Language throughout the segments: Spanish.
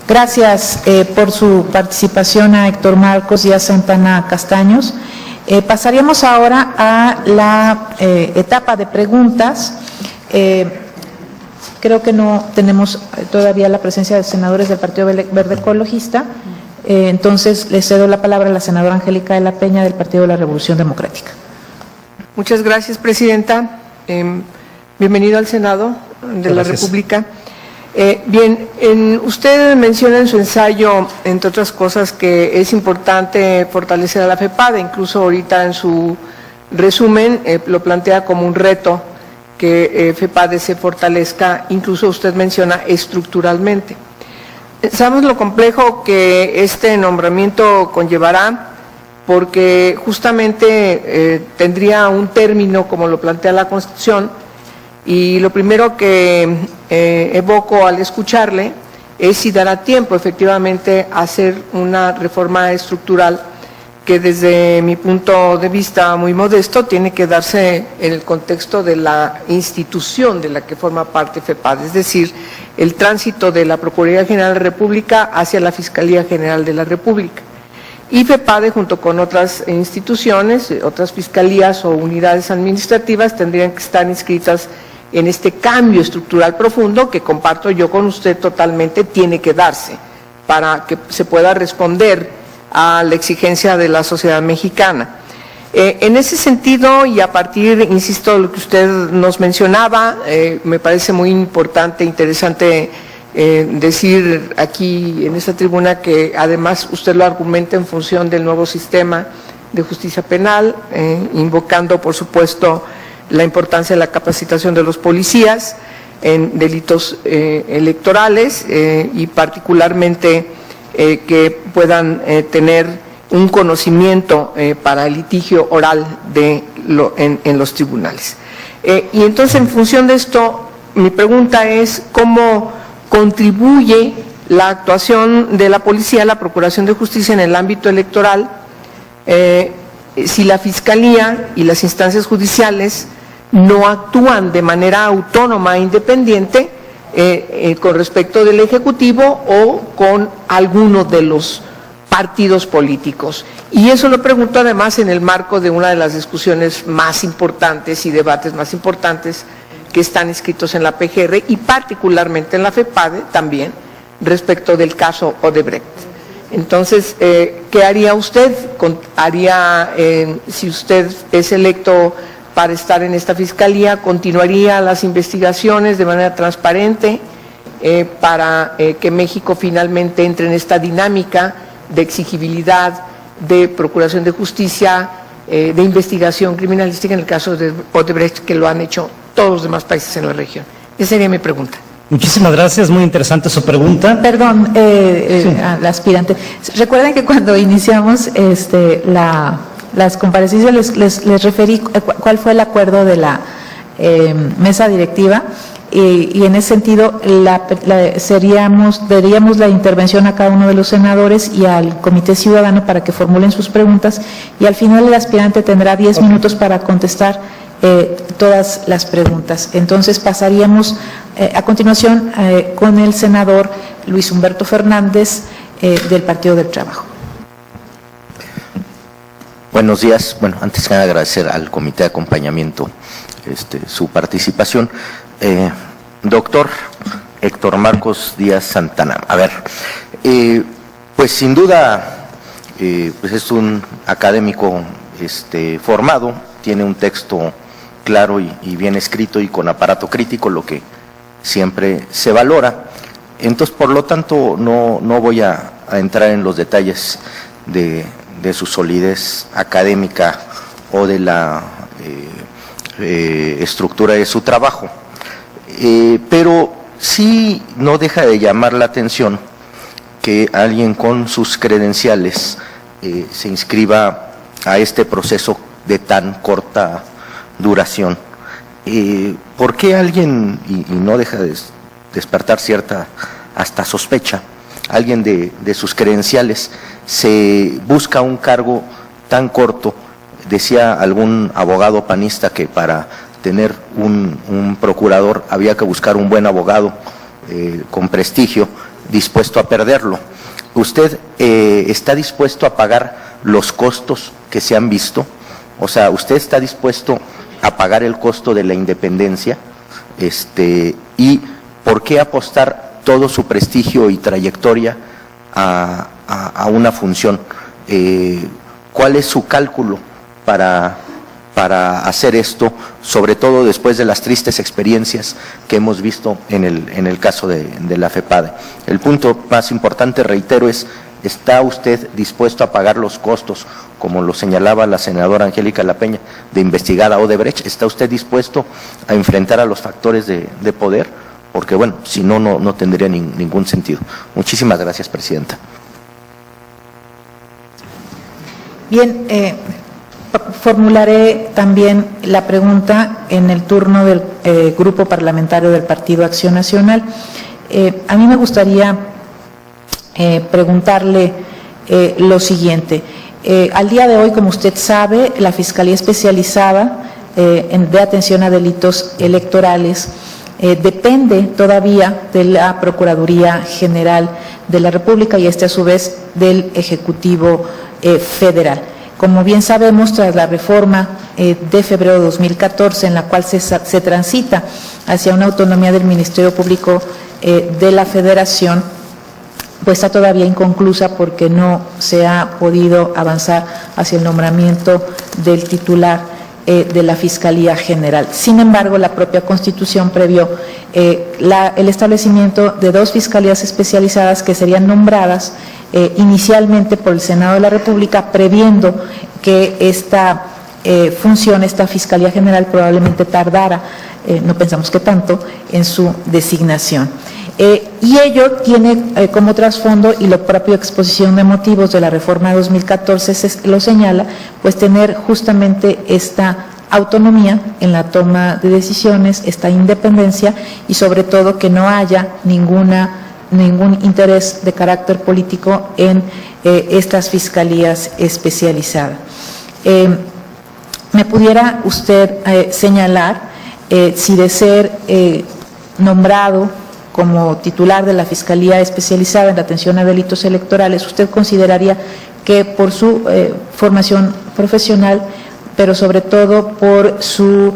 Gracias por su participación a Héctor Marcos y a Santana Castaños. Pasaríamos ahora a la etapa de preguntas. Creo que no tenemos todavía la presencia de senadores del Partido Verde Ecologista. Entonces, le cedo la palabra a la senadora Angélica de la Peña del Partido de la Revolución Democrática. Muchas gracias, presidenta. Bienvenido al Senado de la República. Usted menciona en su ensayo, entre otras cosas, que es importante fortalecer a la FEPADE. Incluso ahorita en su resumen lo plantea como un reto que FEPADE se fortalezca, incluso usted menciona estructuralmente. Sabemos lo complejo que este nombramiento conllevará, porque justamente tendría un término como lo plantea la Constitución, y lo primero que evoco al escucharle es si dará tiempo efectivamente a hacer una reforma estructural que desde mi punto de vista muy modesto tiene que darse en el contexto de la institución de la que forma parte FEPADE, es decir, el tránsito de la Procuraduría General de la República hacia la Fiscalía General de la República. Y FEPADE, junto con otras instituciones, otras fiscalías o unidades administrativas, tendrían que estar inscritas en este cambio estructural profundo que comparto yo con usted totalmente, tiene que darse para que se pueda responder a la exigencia de la sociedad mexicana. En ese sentido, y a partir, insisto, de lo que usted nos mencionaba, me parece muy importante, interesante decir aquí en esta tribuna que además usted lo argumenta en función del nuevo sistema de justicia penal, invocando, por supuesto, la importancia de la capacitación de los policías en delitos electorales y particularmente que puedan tener un conocimiento para el litigio oral en los tribunales. Y entonces, en función de esto, mi pregunta es cómo contribuye la actuación de la policía, la Procuración de Justicia en el ámbito electoral, si la Fiscalía y las instancias judiciales no actúan de manera autónoma e independiente con respecto del Ejecutivo o con alguno de los partidos políticos. Y eso lo pregunto además en el marco de una de las discusiones más importantes y debates más importantes que están inscritos en la PGR y particularmente en la FEPADE también respecto del caso Odebrecht. Entonces, ¿qué haría usted? Si usted es electo para estar en esta fiscalía, continuaría las investigaciones de manera transparente para que México finalmente entre en esta dinámica de exigibilidad, de procuración de justicia, de investigación criminalística en el caso de Odebrecht, que lo han hecho todos los demás países en la región. Esa sería mi pregunta. Muchísimas gracias, muy interesante su pregunta. Perdón, al aspirante. Recuerden que cuando iniciamos las comparecencias les referí cuál fue el acuerdo de la mesa directiva y en ese sentido daríamos la intervención a cada uno de los senadores y al Comité Ciudadano para que formulen sus preguntas y al final el aspirante tendrá 10 minutos para contestar todas las preguntas. Entonces pasaríamos a continuación con el senador Luis Humberto Fernández del Partido del Trabajo. Buenos días. Bueno, antes que nada agradecer al Comité de Acompañamiento su participación. Doctor Héctor Marcos Díaz Santana. A ver, pues sin duda, pues es un académico formado, tiene un texto claro y bien escrito y con aparato crítico, lo que siempre se valora. Entonces, por lo tanto, no voy a entrar en los detalles de su solidez académica o de la estructura de su trabajo. Pero sí no deja de llamar la atención que alguien con sus credenciales se inscriba a este proceso de tan corta duración. ¿Por qué alguien, y no deja de despertar cierta hasta sospecha, alguien de sus credenciales se busca un cargo tan corto? Decía algún abogado panista que para tener un procurador había que buscar un buen abogado con prestigio, dispuesto a perderlo. ¿Usted está dispuesto a pagar los costos que se han visto? O sea, ¿usted está dispuesto a pagar el costo de la independencia? ¿Y por qué apostar todo su prestigio y trayectoria a una función? ¿Cuál es su cálculo para hacer esto, sobre todo después de las tristes experiencias que hemos visto en el caso de la FEPADE? El punto más importante, reitero, es: ¿está usted dispuesto a pagar los costos, como lo señalaba la senadora Angélica La Peña, de investigar a Odebrecht? ¿Está usted dispuesto a enfrentar a los factores de poder? Porque, bueno, si no, no tendría ningún sentido. Muchísimas gracias, presidenta. Bien, formularé también la pregunta en el turno del Grupo Parlamentario del Partido Acción Nacional. A mí me gustaría preguntarle lo siguiente. Al día de hoy, como usted sabe, la Fiscalía Especializada de Atención a Delitos Electorales depende todavía de la Procuraduría General de la República y a su vez del Ejecutivo Federal. Como bien sabemos, tras la reforma de febrero de 2014, en la cual se transita hacia una autonomía del Ministerio Público de la Federación, pues está todavía inconclusa porque no se ha podido avanzar hacia el nombramiento del titular de la Fiscalía General. Sin embargo, la propia Constitución previó el establecimiento de 2 fiscalías especializadas que serían nombradas inicialmente por el Senado de la República, previendo que esta función, esta Fiscalía General, probablemente tardara, no pensamos que tanto, en su designación. Y ello tiene como trasfondo, y la propia exposición de motivos de la reforma de 2014 lo señala, pues tener justamente esta autonomía en la toma de decisiones, esta independencia, y sobre todo que no haya ningún interés de carácter político en estas fiscalías especializadas. ¿Me pudiera usted señalar si de ser nombrado como titular de la Fiscalía Especializada en la Atención a Delitos Electorales, usted consideraría que por su formación profesional, pero sobre todo por su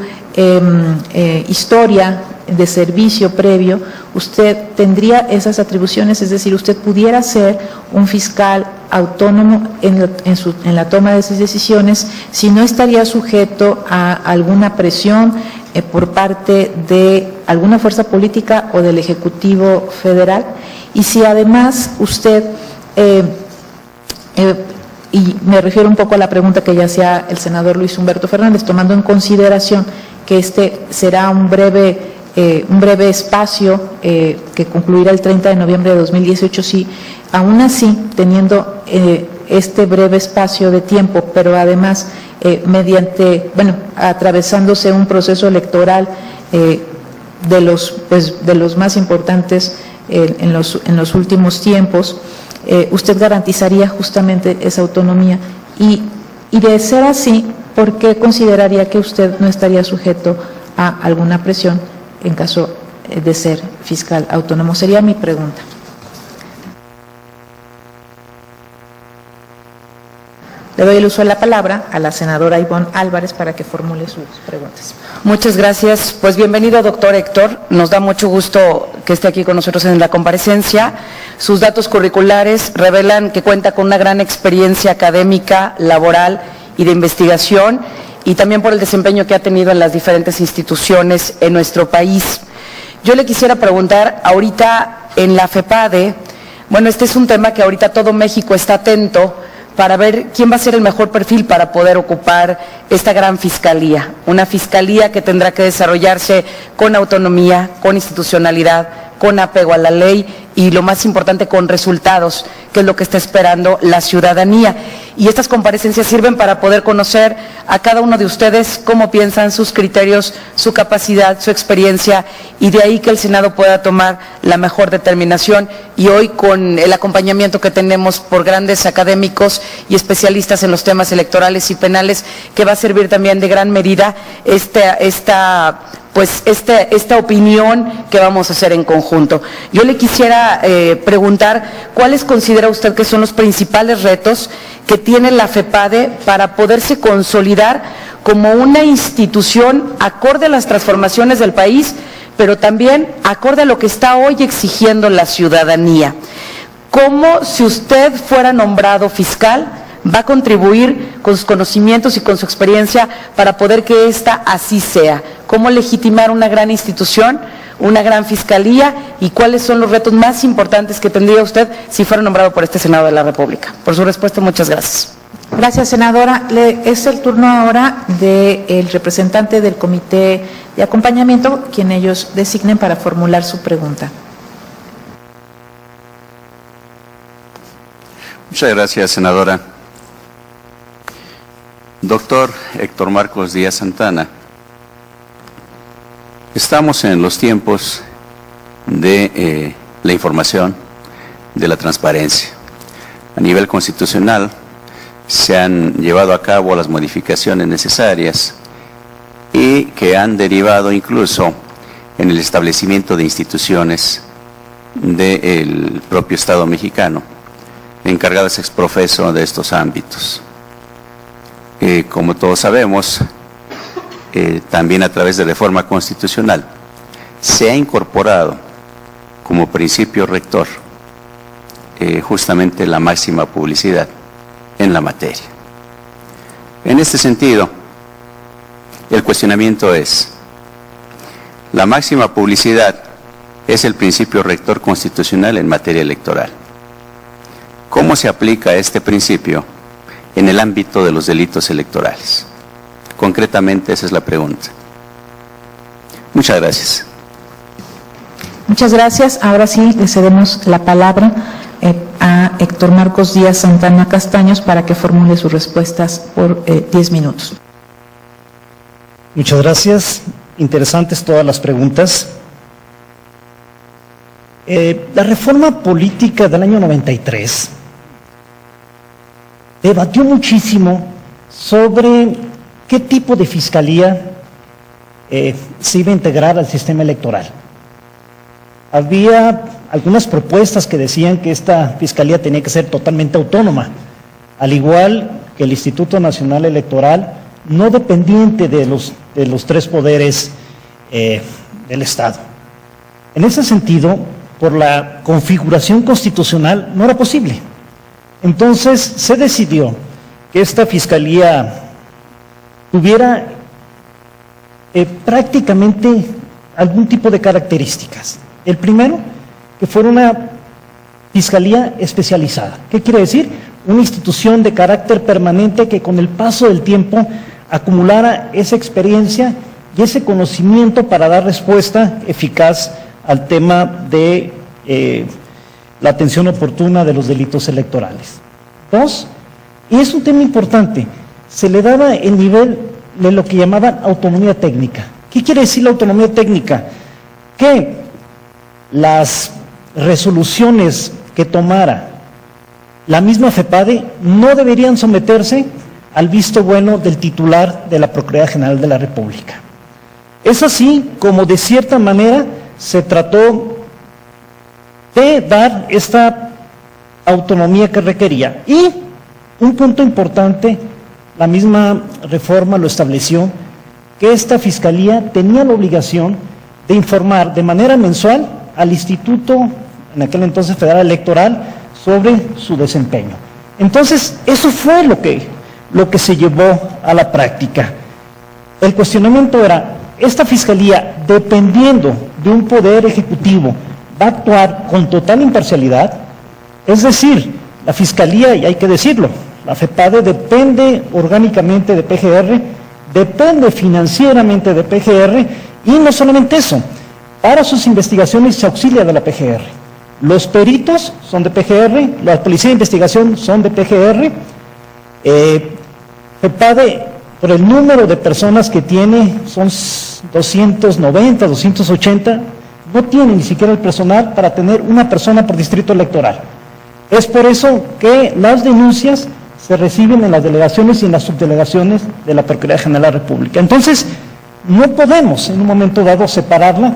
historia de servicio previo, usted tendría esas atribuciones? Es decir, usted pudiera ser un fiscal autónomo en la toma de sus decisiones, si no estaría sujeto a alguna presión por parte de alguna fuerza política o del Ejecutivo Federal, y si además usted, y me refiero un poco a la pregunta que ya hacía el senador Luis Humberto Fernández, tomando en consideración que este será un breve espacio que concluirá el 30 de noviembre de 2018, si aún así, teniendo este breve espacio de tiempo, pero además atravesándose un proceso electoral de los más importantes en los últimos tiempos, usted garantizaría justamente esa autonomía, y de ser así, ¿por qué consideraría que usted no estaría sujeto a alguna presión en caso de ser fiscal autónomo? Sería mi pregunta. Le doy el uso de la palabra a la senadora Ivonne Álvarez para que formule sus preguntas. Muchas gracias. Pues bienvenido, doctor Héctor. Nos da mucho gusto que esté aquí con nosotros en la comparecencia. Sus datos curriculares revelan que cuenta con una gran experiencia académica, laboral y de investigación, y también por el desempeño que ha tenido en las diferentes instituciones en nuestro país. Yo le quisiera preguntar, ahorita en la FEPADE, bueno, este es un tema que ahorita todo México está atento para ver quién va a ser el mejor perfil para poder ocupar esta gran fiscalía, una fiscalía que tendrá que desarrollarse con autonomía, con institucionalidad, con apego a la ley y, lo más importante, con resultados, que es lo que está esperando la ciudadanía. Y estas comparecencias sirven para poder conocer a cada uno de ustedes cómo piensan, sus criterios, su capacidad, su experiencia, y de ahí que el Senado pueda tomar la mejor determinación. Y hoy, con el acompañamiento que tenemos por grandes académicos y especialistas en los temas electorales y penales, que va a servir también de gran medida esta opinión que vamos a hacer en conjunto. Yo le quisiera quisiera preguntar, ¿cuáles considera usted que son los principales retos que tiene la FEPADE para poderse consolidar como una institución acorde a las transformaciones del país, pero también acorde a lo que está hoy exigiendo la ciudadanía? ¿Cómo, si usted fuera nombrado fiscal, va a contribuir con sus conocimientos y con su experiencia para poder que esta así sea? ¿Cómo legitimar una gran institución, una gran fiscalía, y cuáles son los retos más importantes que tendría usted si fuera nombrado por este Senado de la República? Por su respuesta, muchas gracias. Gracias, senadora. Es el turno ahora del representante del Comité de Acompañamiento, quien ellos designen para formular su pregunta. Muchas gracias, senadora. Doctor Héctor Marcos Díaz Santana, estamos en los tiempos de la información, de la transparencia. A nivel constitucional se han llevado a cabo las modificaciones necesarias y que han derivado incluso en el establecimiento de instituciones del propio Estado mexicano, encargadas ex profeso de estos ámbitos. Como todos sabemos, también a través de reforma constitucional, se ha incorporado como principio rector justamente la máxima publicidad en la materia. En este sentido, el cuestionamiento es: la máxima publicidad es el principio rector constitucional en materia electoral. ¿Cómo se aplica este principio en el ámbito de los delitos electorales? Concretamente, esa es la pregunta. Muchas gracias. Muchas gracias. Ahora sí le cedemos la palabra a Héctor Marcos Díaz Santana Castaños para que formule sus respuestas por 10 minutos. Muchas gracias. Interesantes todas las preguntas. La reforma política del año 93 debatió muchísimo sobre qué tipo de fiscalía se iba a integrar al sistema electoral. Había algunas propuestas que decían que esta fiscalía tenía que ser totalmente autónoma, al igual que el Instituto Nacional Electoral, no dependiente de los tres poderes del Estado. En ese sentido, por la configuración constitucional, no era posible. Entonces se decidió que esta fiscalía tuviera prácticamente algún tipo de características. El primero, que fuera una fiscalía especializada. ¿Qué quiere decir? Una institución de carácter permanente que con el paso del tiempo acumulara esa experiencia y ese conocimiento para dar respuesta eficaz al tema de la atención oportuna de los delitos electorales. Dos, y es un tema importante, se le daba el nivel de lo que llamaban autonomía técnica. ¿Qué quiere decir la autonomía técnica? Que las resoluciones que tomara la misma FEPADE no deberían someterse al visto bueno del titular de la Procuraduría General de la República. Es así como de cierta manera se trató de dar esta autonomía que requería. Y un punto importante, la misma reforma lo estableció, que esta fiscalía tenía la obligación de informar de manera mensual al Instituto, en aquel entonces Federal Electoral, sobre su desempeño. Entonces, eso fue lo que se llevó a la práctica. El cuestionamiento era: esta fiscalía, dependiendo de un poder ejecutivo, va a actuar con total imparcialidad. Es decir, la fiscalía, y hay que decirlo, la FEPADE depende orgánicamente de PGR, depende financieramente de PGR, y no solamente eso, para sus investigaciones se auxilia de la PGR. Los peritos son de PGR, la policía de investigación son de PGR. FEPADE, por el número de personas que tiene, son 290, 280, no tiene ni siquiera el personal para tener una persona por distrito electoral. Es por eso que las denuncias se reciben en las delegaciones y en las subdelegaciones de la Procuraduría General de la República. Entonces, no podemos en un momento dado separarla,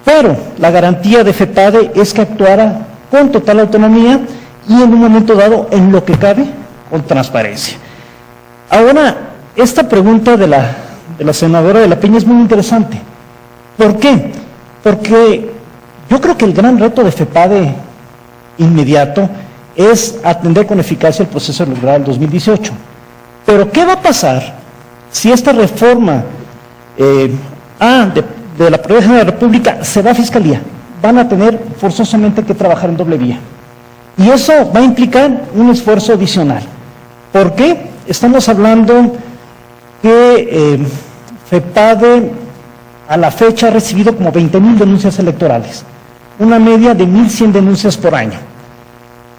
pero la garantía de FEPADE es que actuara con total autonomía y en un momento dado, en lo que cabe, con transparencia. Ahora, esta pregunta de la senadora de la Peña es muy interesante. ¿Por qué? Porque yo creo que el gran reto de FEPADE inmediato es atender con eficacia el proceso electoral del 2018. Pero ¿qué va a pasar si esta reforma de la Procuraduría General de la República se va a Fiscalía? Van a tener forzosamente que trabajar en doble vía. Y eso va a implicar un esfuerzo adicional. ¿Por qué? Estamos hablando que FEPADE a la fecha ha recibido como 20,000 denuncias electorales, una media de 1,100 denuncias por año.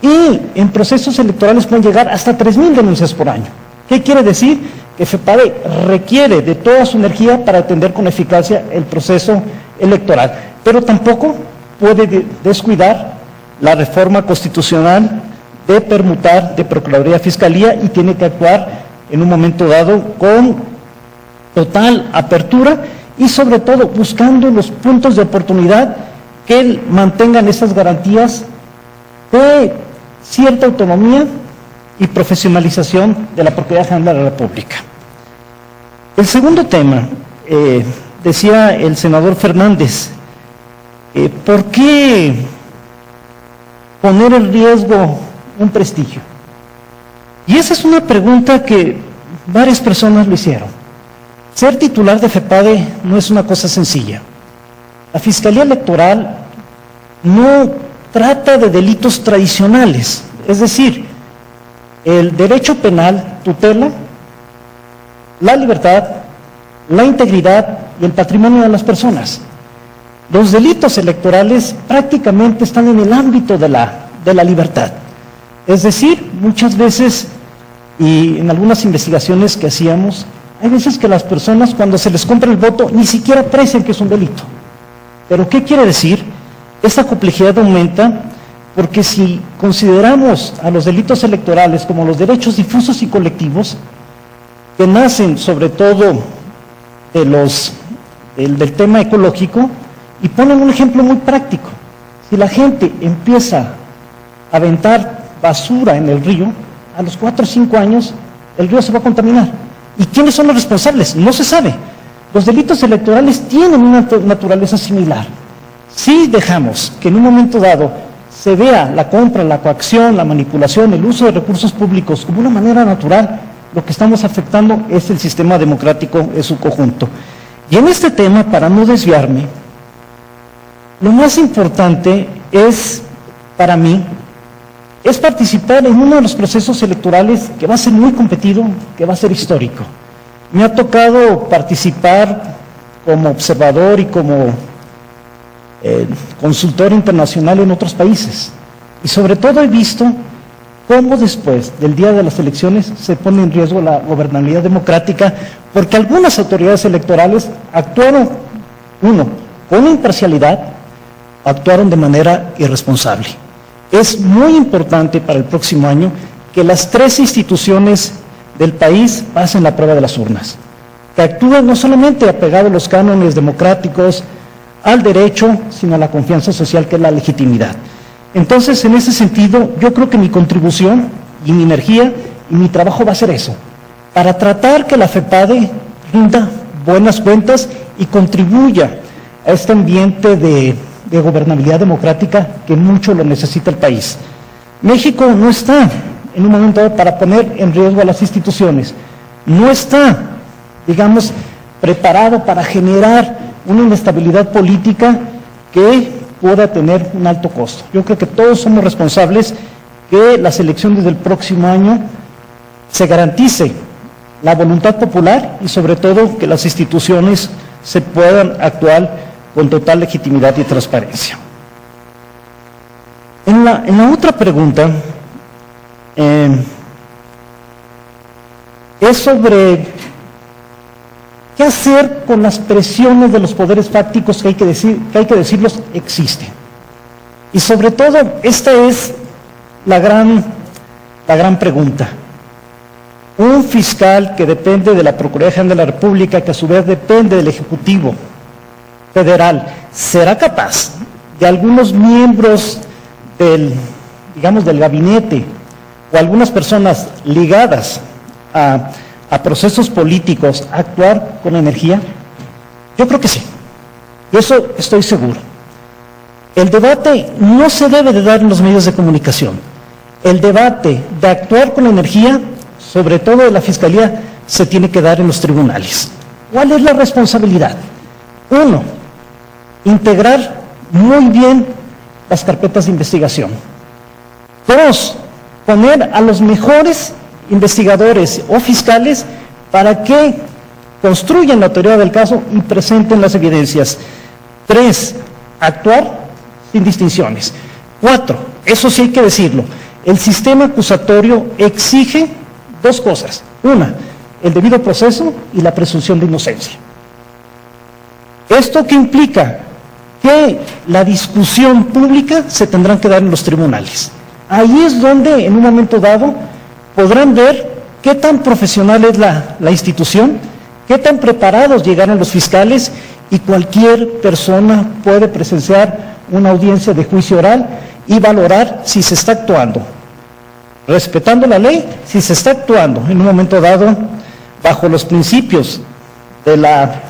Y en procesos electorales pueden llegar hasta 3,000 denuncias por año. ¿Qué quiere decir? Que FEPADE requiere de toda su energía para atender con eficacia el proceso electoral, pero tampoco puede descuidar la reforma constitucional de permutar de Procuraduría a Fiscalía y tiene que actuar en un momento dado con total apertura y sobre todo buscando los puntos de oportunidad que mantengan esas garantías de cierta autonomía y profesionalización de la Procuraduría General de la República. El segundo tema, decía el senador Fernández, ¿por qué poner en riesgo un prestigio? Y esa es una pregunta que varias personas lo hicieron. Ser titular de FEPADE no es una cosa sencilla. La Fiscalía Electoral no trata de delitos tradicionales, es decir, el derecho penal tutela la libertad, la integridad y el patrimonio de las personas. Los delitos electorales prácticamente están en el ámbito de la libertad. Es decir, muchas veces, y en algunas investigaciones que hacíamos, hay veces que las personas cuando se les compra el voto ni siquiera aprecian que es un delito. ¿Pero qué quiere decir? Esta complejidad aumenta porque si consideramos a los delitos electorales como los derechos difusos y colectivos, que nacen sobre todo del tema ecológico, y ponen un ejemplo muy práctico. Si la gente empieza a aventar basura en el río, a los 4 o 5 años el río se va a contaminar. ¿Y quiénes son los responsables? No se sabe. Los delitos electorales tienen una naturaleza similar. Si dejamos que en un momento dado se vea la compra, la coacción, la manipulación, el uso de recursos públicos como una manera natural, lo que estamos afectando es el sistema democrático en su conjunto. Y en este tema, para no desviarme, lo más importante es, para mí, es participar en uno de los procesos electorales que va a ser muy competido, que va a ser histórico. Me ha tocado participar como observador y como consultor internacional en otros países. Y sobre todo he visto cómo después del día de las elecciones se pone en riesgo la gobernabilidad democrática, porque algunas autoridades electorales actuaron, con imparcialidad, actuaron de manera irresponsable. Es muy importante para el próximo año que las 3 instituciones del país pasen la prueba de las urnas, que actúen no solamente apegado a los cánones democráticos, al derecho, sino a la confianza social, que es la legitimidad. Entonces, en ese sentido, yo creo que mi contribución y mi energía y mi trabajo va a ser eso, para tratar que la FEPADE rinda buenas cuentas y contribuya a este ambiente de gobernabilidad democrática que mucho lo necesita el país. México no está en un momento dado para poner en riesgo a las instituciones, no está, digamos, preparado para generar una inestabilidad política que pueda tener un alto costo. Yo creo que todos somos responsables que las elecciones del próximo año se garantice la voluntad popular y sobre todo que las instituciones se puedan actuar con total legitimidad y transparencia. En la otra pregunta es sobre qué hacer con las presiones de los poderes fácticos que hay que decirlos existen. Y sobre todo, esta es la gran pregunta. Un fiscal que depende de la Procuraduría General de la República, que a su vez depende del Ejecutivo Federal, ¿será capaz de algunos miembros del gabinete o algunas personas ligadas a procesos políticos actuar con energía? Yo creo que sí. De eso estoy seguro. El debate no se debe de dar en los medios de comunicación. El debate de actuar con energía, sobre todo de la Fiscalía, se tiene que dar en los tribunales. ¿Cuál es la responsabilidad? Uno, integrar muy bien las carpetas de investigación. Dos, poner a los mejores investigadores o fiscales para que construyan la teoría del caso y presenten las evidencias. Tres, actuar sin distinciones. Cuatro, eso sí hay que decirlo, el sistema acusatorio exige dos cosas. Una, el debido proceso y la presunción de inocencia. ¿Esto qué implica? Que la discusión pública se tendrán que dar en los tribunales. Ahí es donde, en un momento dado, podrán ver qué tan profesional es la institución, qué tan preparados llegaron los fiscales, y cualquier persona puede presenciar una audiencia de juicio oral y valorar si se está actuando respetando la ley, si se está actuando en un momento dado bajo los principios de la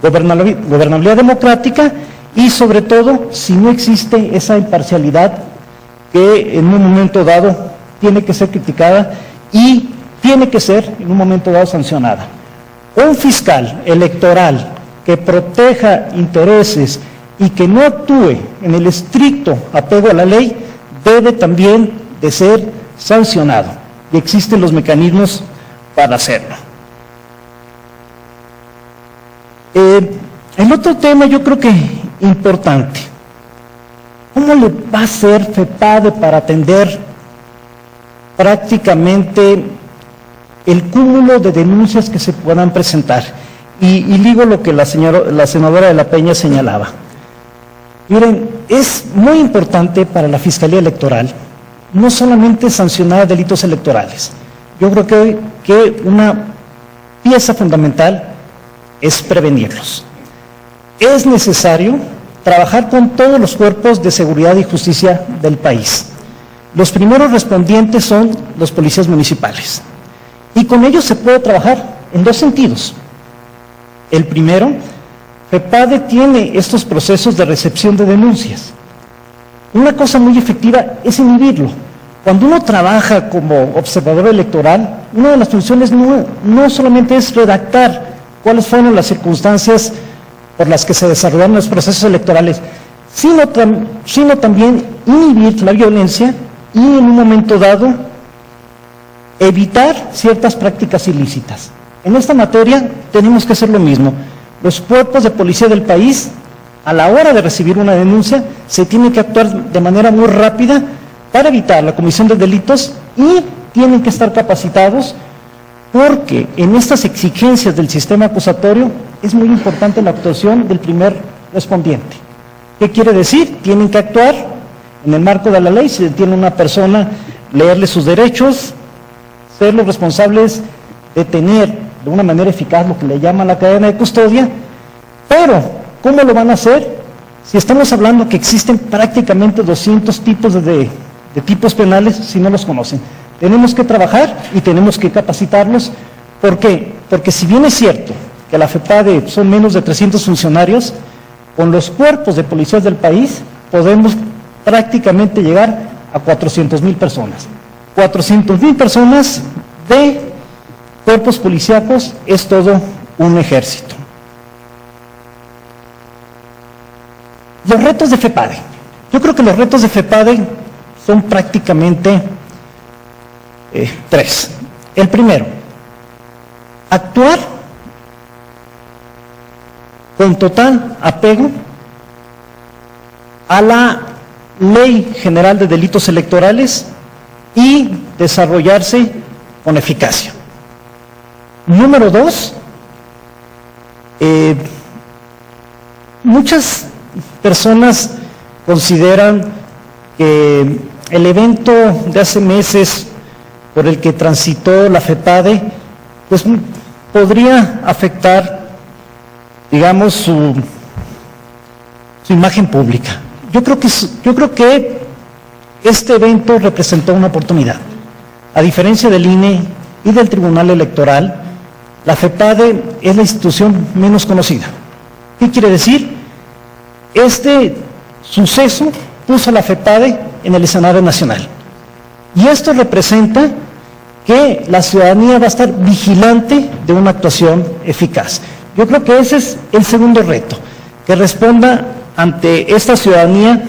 gobernabilidad democrática y sobre todo si no existe esa imparcialidad que en un momento dado tiene que ser criticada y tiene que ser en un momento dado sancionada. Un fiscal electoral que proteja intereses y que no actúe en el estricto apego a la ley debe también de ser sancionado y existen los mecanismos para hacerlo. El otro tema yo creo que importante, ¿cómo le va a hacer FEPADE para atender prácticamente el cúmulo de denuncias que se puedan presentar? Y digo lo que la senadora de la Peña señalaba. Miren, es muy importante para la Fiscalía Electoral no solamente sancionar delitos electorales. Yo creo que una pieza fundamental es prevenirlos. Es necesario trabajar con todos los cuerpos de seguridad y justicia del país. Los primeros respondientes son los policías municipales. Y con ellos se puede trabajar en dos sentidos. El primero, FEPADE tiene estos procesos de recepción de denuncias. Una cosa muy efectiva es inhibirlo. Cuando uno trabaja como observador electoral, una de las funciones no solamente es redactar cuáles fueron las circunstancias por las que se desarrollaron los procesos electorales, sino también inhibir la violencia y en un momento dado evitar ciertas prácticas ilícitas. En esta materia tenemos que hacer lo mismo. Los cuerpos de policía del país, a la hora de recibir una denuncia, se tiene que actuar de manera muy rápida para evitar la comisión de delitos y tienen que estar capacitados porque en estas exigencias del sistema acusatorio es muy importante la actuación del primer respondiente. ¿Qué quiere decir? Tienen que actuar en el marco de la ley, si detiene una persona, leerle sus derechos, ser los responsables de tener de una manera eficaz lo que le llaman la cadena de custodia, pero ¿cómo lo van a hacer? Si estamos hablando que existen prácticamente 200 tipos de tipos penales, si no los conocen. Tenemos que trabajar y tenemos que capacitarlos. ¿Por qué? Porque si bien es cierto que la FEPADE son menos de 300 funcionarios, con los cuerpos de policías del país podemos prácticamente llegar a 400,000 personas. 400,000 personas de cuerpos policíacos es todo un ejército. Los retos de FEPADE. Yo creo que los retos de FEPADE son prácticamente tres. El primero, actuar con total apego a la Ley General de Delitos Electorales y desarrollarse con eficacia. Número dos, muchas personas consideran que el evento de hace meses por el que transitó la FEPADE, pues podría afectar, digamos, su imagen pública. Yo creo que este evento representó una oportunidad. A diferencia del INE y del Tribunal Electoral, la FEPADE es la institución menos conocida. ¿Qué quiere decir? Este suceso puso a la FEPADE en el escenario nacional. Y esto representa que la ciudadanía va a estar vigilante de una actuación eficaz. Yo creo que ese es el segundo reto, que responda ante esta ciudadanía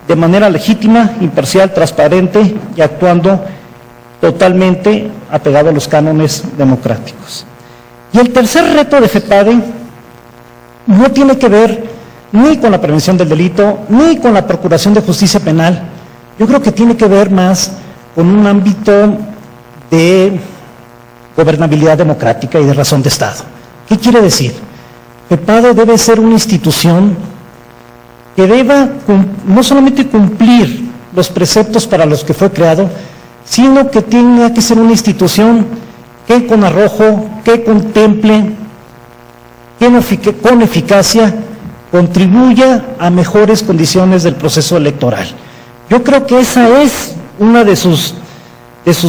de manera legítima, imparcial, transparente y actuando totalmente apegado a los cánones democráticos. Y el tercer reto de FEPADE no tiene que ver ni con la prevención del delito, ni con la procuración de justicia penal. Yo creo que tiene que ver más con un ámbito de gobernabilidad democrática y de razón de Estado. ¿Qué quiere decir? FEPADE debe ser una institución que deba no solamente cumplir los preceptos para los que fue creado, sino que tenga que ser una institución que con arrojo, que contemple, que con eficacia contribuya a mejores condiciones del proceso electoral. Yo creo que esa es una de sus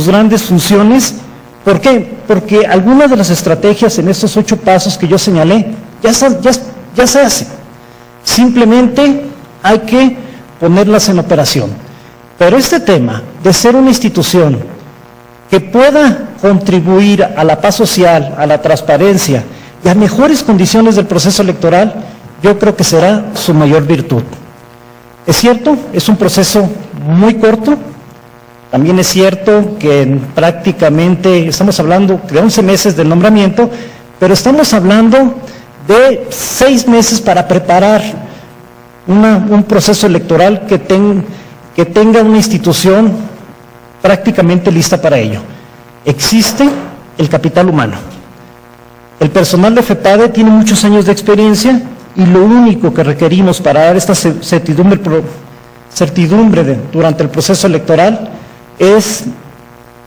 grandes funciones. ¿Por qué? Porque algunas de las estrategias en estos 8 pasos que yo señalé ya se hacen. Simplemente hay que ponerlas en operación. Pero este tema de ser una institución que pueda contribuir a la paz social, a la transparencia y a mejores condiciones del proceso electoral, yo creo que será su mayor virtud. Es cierto, es un proceso muy corto. También es cierto que prácticamente estamos hablando de 11 meses del nombramiento, pero estamos hablando de 6 meses para preparar un proceso electoral que tenga una institución prácticamente lista para ello. Existe el capital humano. El personal de FEPADE tiene muchos años de experiencia y lo único que requerimos para dar esta certidumbre durante el proceso electoral es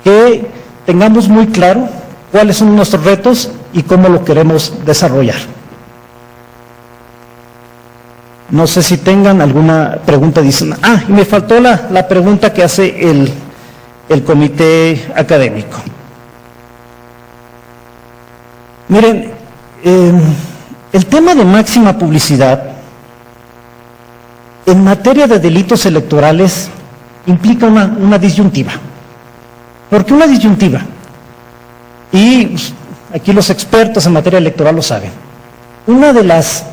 que tengamos muy claro cuáles son nuestros retos y cómo lo queremos desarrollar. No sé si tengan alguna pregunta adicional. Y me faltó la pregunta que hace el comité académico. Miren, el tema de máxima publicidad en materia de delitos electorales implica una disyuntiva. ¿Por qué una disyuntiva? Y aquí los expertos en materia electoral lo saben. Una de las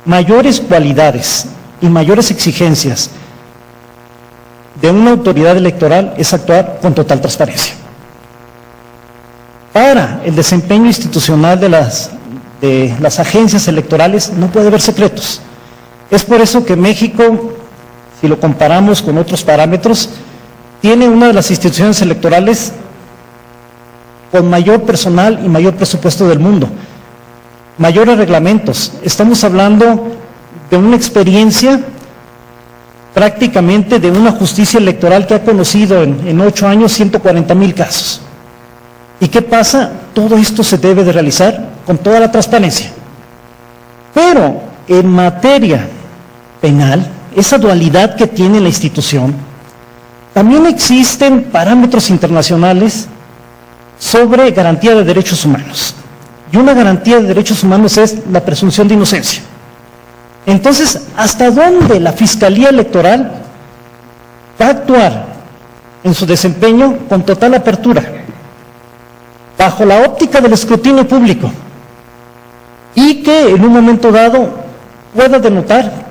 mayores cualidades y mayores exigencias de una autoridad electoral es actuar con total transparencia. Para el desempeño institucional de las agencias electorales no puede haber secretos. Es por eso que México, si lo comparamos con otros parámetros, tiene una de las instituciones electorales con mayor personal y mayor presupuesto del mundo, mayores reglamentos. Estamos hablando de una experiencia prácticamente de una justicia electoral que ha conocido en 8 años 140,000 casos. ¿Y qué pasa? Todo esto se debe de realizar con toda la transparencia. Pero en materia penal, esa dualidad que tiene la institución, también existen parámetros internacionales sobre garantía de derechos humanos. Y una garantía de derechos humanos es la presunción de inocencia. Entonces, ¿hasta dónde la Fiscalía Electoral va a actuar en su desempeño con total apertura, bajo la óptica del escrutinio público, y que en un momento dado pueda denotar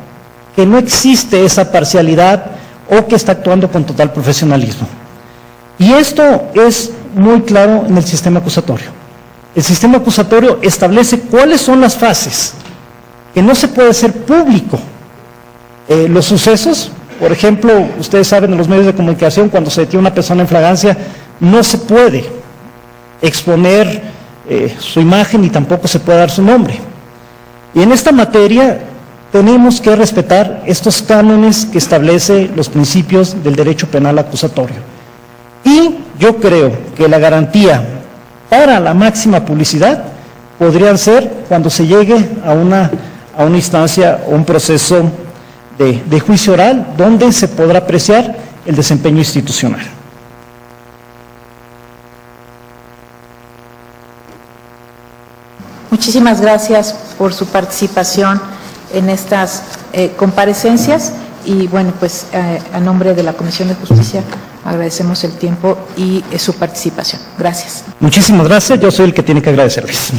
que no existe esa parcialidad o que está actuando con total profesionalismo? Y esto es muy claro en el sistema acusatorio. El sistema acusatorio establece cuáles son las fases que no se puede hacer público. Los sucesos, por ejemplo, ustedes saben, en los medios de comunicación, cuando se detiene una persona en flagrancia, no se puede exponer su imagen y tampoco se puede dar su nombre. Y en esta materia tenemos que respetar estos cánones que establece los principios del derecho penal acusatorio. Y yo creo que la garantía para la máxima publicidad podrían ser cuando se llegue a una instancia o un proceso de juicio oral, donde se podrá apreciar el desempeño institucional. Muchísimas gracias por su participación en estas comparecencias y bueno, pues a nombre de la Comisión de Justicia agradecemos el tiempo y su participación. Gracias. Muchísimas gracias, yo soy el que tiene que agradecerles.